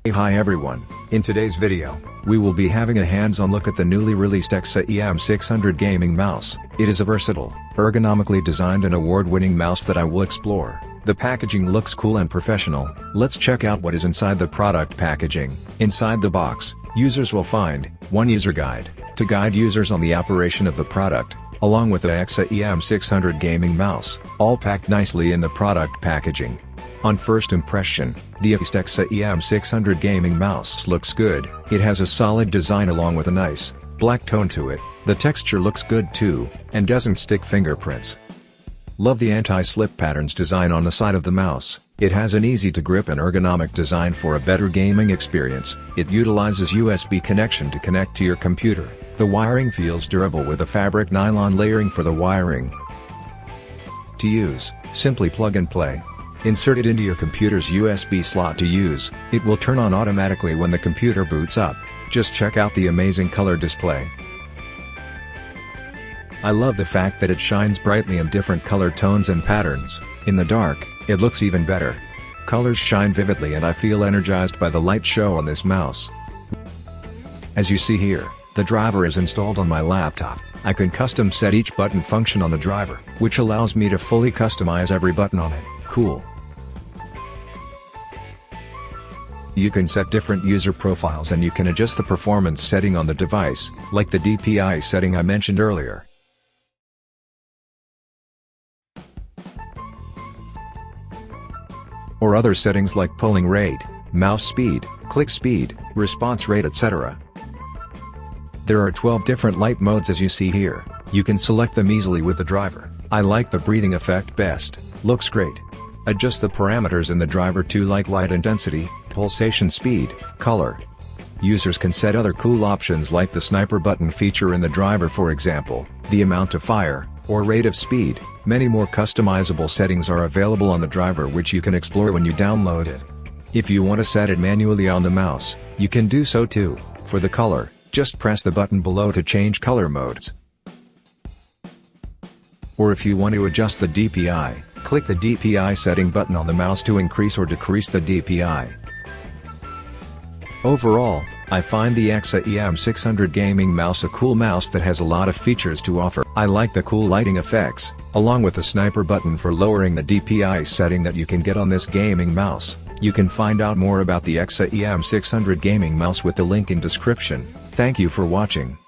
Hey, hi everyone, in today's video, we will be having a hands-on look at the newly released Eksa EM600 Gaming Mouse. It is a versatile, ergonomically designed and award-winning mouse that I will explore. The packaging looks cool and professional. Let's check out what is inside the product packaging. Inside the box, users will find one user guide to guide users on the operation of the product, along with the Eksa EM600 Gaming Mouse, all packed nicely in the product packaging. On first impression, the Eksa EM600 Gaming Mouse looks good. It has a solid design along with a nice, black tone to it. The texture looks good too, and doesn't stick fingerprints. Love the anti-slip patterns design on the side of the mouse. It has an easy-to-grip and ergonomic design for a better gaming experience. It utilizes USB connection to connect to your computer. The wiring feels durable with a fabric nylon layering for the wiring. To use, simply plug and play. Insert it into your computer's USB slot to use. It will turn on automatically when the computer boots up. Just check out the amazing color display. I love the fact that it shines brightly in different color tones and patterns. In the dark, it looks even better. Colors shine vividly and I feel energized by the light show on this mouse. As you see here, the driver is installed on my laptop. I can custom set each button function on the driver, which allows me to fully customize every button on it. Cool. You can set different user profiles and you can adjust the performance setting on the device, like the DPI setting I mentioned earlier. Or other settings like polling rate, mouse speed, click speed, response rate, etc. There are 12 different light modes as you see here. You can select them easily with the driver. I like the breathing effect best, looks great. Adjust the parameters in the driver too, like light intensity, pulsation speed, color. Users can set other cool options like the sniper button feature in the driver, for example, the amount of fire, or rate of speed. Many more customizable settings are available on the driver which you can explore when you download it. If you want to set it manually on the mouse, you can do so too. For the color, just press the button below to change color modes. Or if you want to adjust the DPI, click the DPI setting button on the mouse to increase or decrease the DPI. Overall, I find the Eksa EM600 Gaming Mouse a cool mouse that has a lot of features to offer. I like the cool lighting effects, along with the sniper button for lowering the DPI setting that you can get on this gaming mouse. You can find out more about the Eksa EM600 Gaming Mouse with the link in description. Thank you for watching.